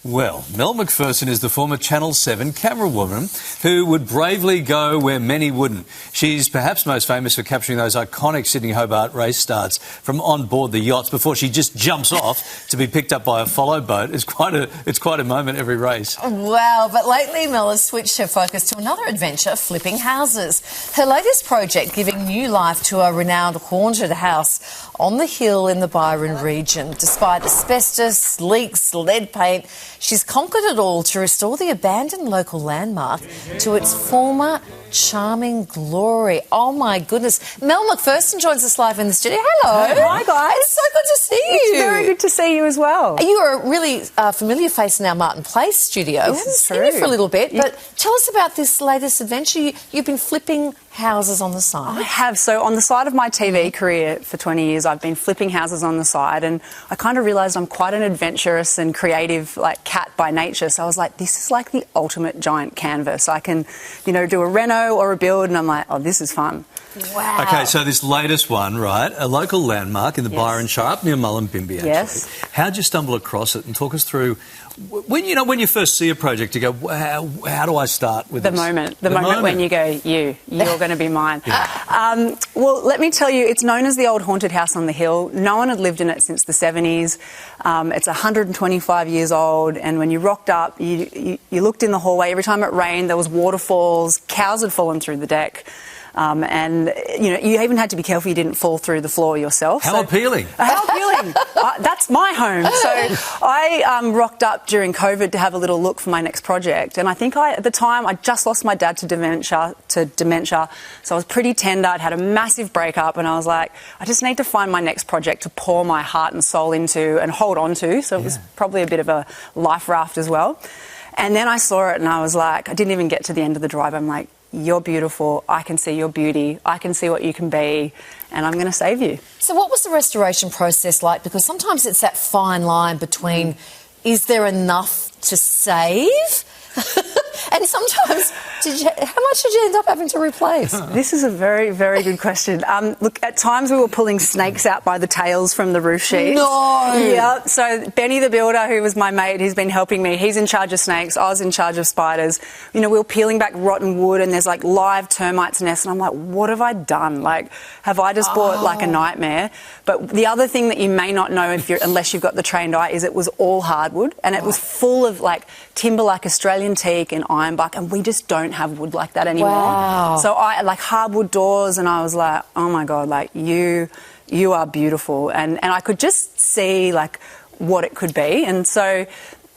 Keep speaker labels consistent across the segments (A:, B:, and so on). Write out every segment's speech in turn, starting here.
A: Well, Mel McPherson is the former Channel 7 camerawoman who would bravely go where many wouldn't. She's perhaps most famous for capturing those iconic Sydney-Hobart race starts from on board the yachts before she just jumps off to be picked up by a follow boat. It's quite a moment every race.
B: Wow, but lately Mel has switched her focus to another adventure, flipping houses. Her latest project giving new life to a renowned haunted house on the hill in the Byron region. Despite asbestos, leaks, lead paint, she's conquered it all to restore the abandoned local landmark to its former charming glory. Oh, my goodness. Mel McPherson joins us live in the studio. Hello.
C: Hi, guys.
B: It's so good to see you.
C: It's very good to see you as well.
B: You are a really familiar face in our Martin Place studio.
C: This is
B: true. Seen you for a little bit,
C: Yeah.
B: but tell us about this latest adventure. You've been flipping houses on the side.
C: I have. So on the side of my TV career for 20 years, I've been flipping houses on the side, and I kind of realised I'm quite an adventurous and creative cat by nature. So I was like, this is like the ultimate giant canvas. I can, do a reno or a build, and I'm like, oh, this is fun.
B: Wow.
A: Okay, so this latest one, right, a local landmark in the Byron Shire, up near Mullumbimby, actually.
C: Yes.
A: How'd you stumble across it? And talk us through, when you first see a project, you go, how do I start with
C: The
A: this?
C: moment when you go, you're going to be mine.
A: Yeah.
C: Well, let me tell you, it's known as the old haunted house on the hill. No one had lived in it since the 70s. It's 125 years old, and when you rocked up, you looked in the hallway. Every time it rained, there was waterfalls. Cows had fallen through the deck. And, you even had to be careful you didn't fall through the floor yourself.
A: How appealing.
C: How appealing. That's my home. So I rocked up during COVID to have a little look for my next project. And I think at the time, I just lost my dad to dementia. So I was pretty tender. I'd had a massive breakup, and I was like, I just need to find my next project to pour my heart and soul into and hold on to. So it was probably a bit of a life raft as well. And then I saw it, and I was like, I didn't even get to the end of the drive. I'm like, you're beautiful, I can see your beauty, I can see what you can be, and I'm going to save you.
B: So what was the restoration process like? Because sometimes it's that fine line between, is there enough to save? And sometimes, how much did you end up having to replace?
C: This is a very, very good question. Look, at times we were pulling snakes out by the tails from the roof sheets.
B: No!
C: Yeah, so Benny the builder, who was my mate, he's been helping me. He's in charge of snakes, I was in charge of spiders. We were peeling back rotten wood, and there's like live termites nests, and I'm like, what have I done? Like, have I just bought like a nightmare? But the other thing that you may not know unless you've got the trained eye is it was all hardwood, and it was full of like timber like Australian teak and ironbark, and we just don't have wood like that anymore.
B: Wow.
C: So I like hardwood doors, and I was like, oh my God, like you are beautiful, and I could just see like what it could be. And so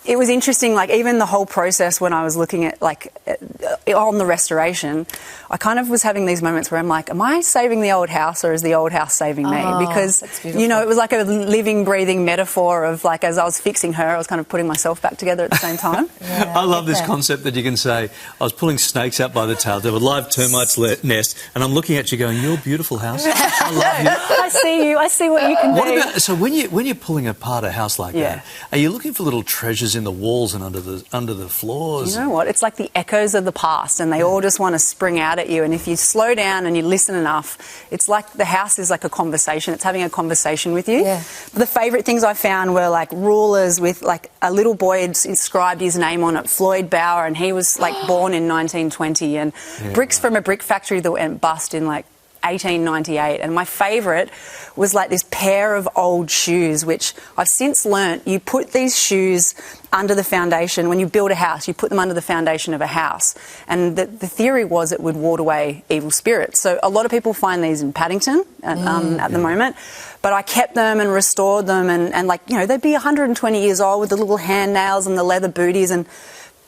C: it was interesting, like even the whole process when I was looking at on the restoration, I kind of was having these moments where I'm like, am I saving the old house, or is the old house saving me? Because, it was like a living, breathing metaphor of like, as I was fixing her, I was kind of putting myself back together at the same time.
A: I love this concept that you can say, I was pulling snakes out by the tail, there were live termites nest, and I'm looking at you going, you're a beautiful house. I love you.
C: I see you, I see what you can do.
A: So when you're pulling apart a house like that, are you looking for little treasures in the walls and under the floors?
C: You know what? It's like the echoes of the past, and they all just want to spring out at you. And if you slow down and you listen enough, it's like the house is like a conversation. It's having a conversation with you. Yeah. The favourite things I found were like rulers with like a little boy had inscribed his name on it, Floyd Bauer, and he was like born in 1920, and bricks from a brick factory that went bust in like 1898. And my favourite was like this pair of old shoes, which I've since learnt you put these shoes under the foundation. When you build a house, you put them under the foundation of a house. And the theory was it would ward away evil spirits. So a lot of people find these in Paddington at the moment. But I kept them and restored them, and like, they'd be 120 years old with the little hand nails and the leather booties and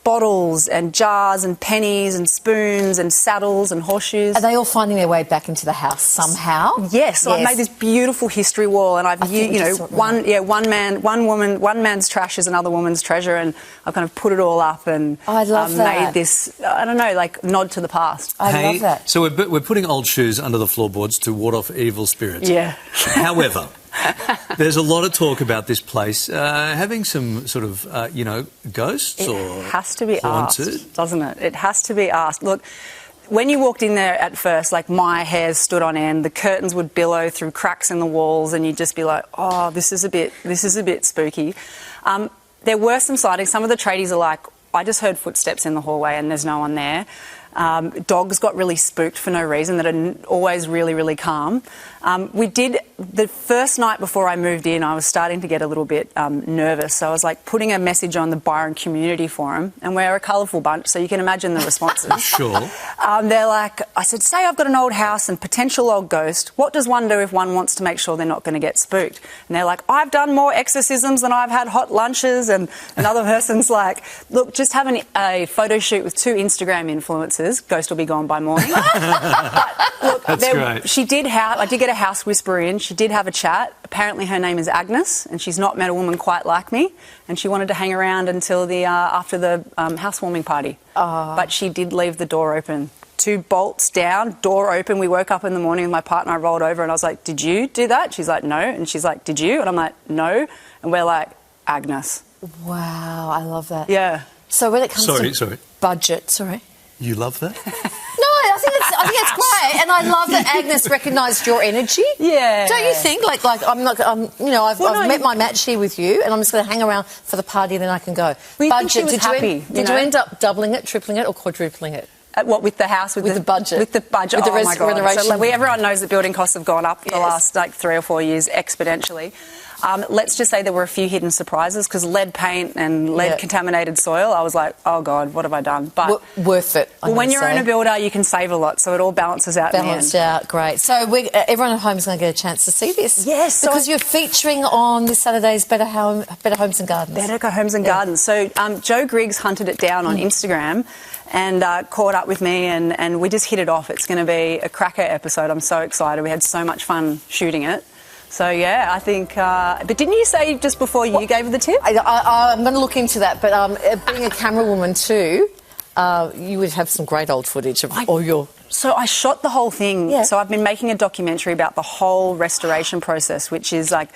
C: bottles and jars and pennies and spoons and saddles and horseshoes.
B: Are they all finding their way back into the house somehow?
C: Yes. So I've made this beautiful history wall, and I've one man's trash is another woman's treasure, and I've kind of put it all up and
B: I love that.
C: made this, I don't know, like nod to the past.
B: I love that.
A: So we're putting old shoes under the floorboards to ward off evil spirits.
C: Yeah.
A: However, there's a lot of talk about this place having some sort of, ghosts or
C: It has to be
A: haunted.
C: asked, doesn't it? It has to be asked. Look, when you walked in there at first, like my hairs stood on end, the curtains would billow through cracks in the walls, and you'd just be like, oh, this is a bit spooky. there were some sightings. Some of the tradies are like, I just heard footsteps in the hallway and there's no one there. Dogs got really spooked for no reason, that are always really, really calm. We did, the first night before I moved in, I was starting to get a little bit nervous. So I was like putting a message on the Byron community forum, and we're a colourful bunch, so you can imagine the responses.
A: Sure.
C: They're like, I said, say I've got an old house and potential old ghost. What does one do if one wants to make sure they're not going to get spooked? And they're like, I've done more exorcisms than I've had hot lunches. And another person's like, look, just having a photo shoot with 2 Instagram influencers, ghost will be gone by morning. But, look,
A: that's great.
C: I did get a house whisperer in. She did have a chat. Apparently her name is Agnes, and she's not met a woman quite like me. And she wanted to hang around until the after the housewarming party. But she did leave the door open. 2 bolts down, door open. We woke up in the morning with my partner. I rolled over and I was like, did you do that? She's like, no. And she's like, did you? And I'm like, no. And we're like, Agnes.
B: Wow, I love that.
C: Yeah.
B: So when it comes to
A: Sorry.
B: budget, sorry.
A: You love that?
B: No, I think it's great, and I love that Agnes recognised your energy.
C: Yeah.
B: Don't you think? Like I'm not, I've met my match here with you, and I'm just going to hang around for the party, and then I can go.
C: We think she was happy.
B: Did you end up doubling it, tripling it, or quadrupling it?
C: What, with the house? With the budget? With the budget.
B: With the
C: renovation. So everyone knows that building costs have gone up the last 3 or 4 years exponentially. Let's just say there were a few hidden surprises, because lead paint and lead-contaminated soil, I was like, oh, God, what have I done? But
B: worth it,
C: when you're in a builder, you can save a lot, so it all balances out in the end.
B: Balanced out, great. So everyone at home is going to get a chance to see this.
C: Yes.
B: Because you're featuring on this Saturday's Better Homes and Gardens.
C: Better Homes and Gardens. So Joe Griggs hunted it down on Instagram and caught up with me, and we just hit it off. It's going to be a cracker episode. I'm so excited. We had so much fun shooting it. So, yeah, I think... but didn't you say just before you gave her the tip?
B: I'm going to look into that, but being a camera woman too, you would have some great old footage of all your...
C: So I shot the whole thing. Yeah. So I've been making a documentary about the whole restoration process, which is like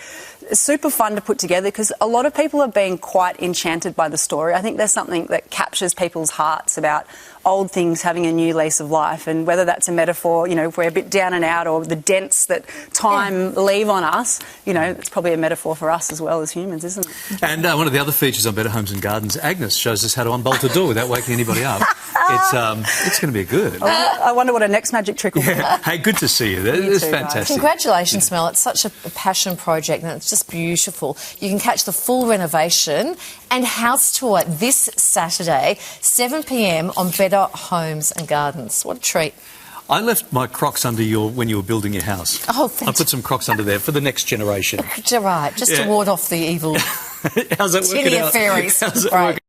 C: super fun to put together, because a lot of people have been quite enchanted by the story. I think there's something that captures people's hearts about old things having a new lease of life, and whether that's a metaphor, if we're a bit down and out, or the dents that time leave on us, it's probably a metaphor for us as well as humans, isn't it?
A: And one of the other features on Better Homes and Gardens, Agnes shows us how to unbolt a door without waking anybody up. It's going to be good.
C: I wonder what her next magic trick will be.
A: Hey, good to see you. It's fantastic.
B: Congratulations, Mel. It's such a passion project, and it's just beautiful. You can catch the full renovation and house tour this Saturday, 7 p.m. on Better Homes and Gardens. What a treat.
A: I left my Crocs under when you were building your house.
B: Oh, fantastic.
A: I put some Crocs under there for the next generation.
B: Right, just to ward off the evil
A: How's that working out?
B: fairies.
A: How's it
B: right.
A: working?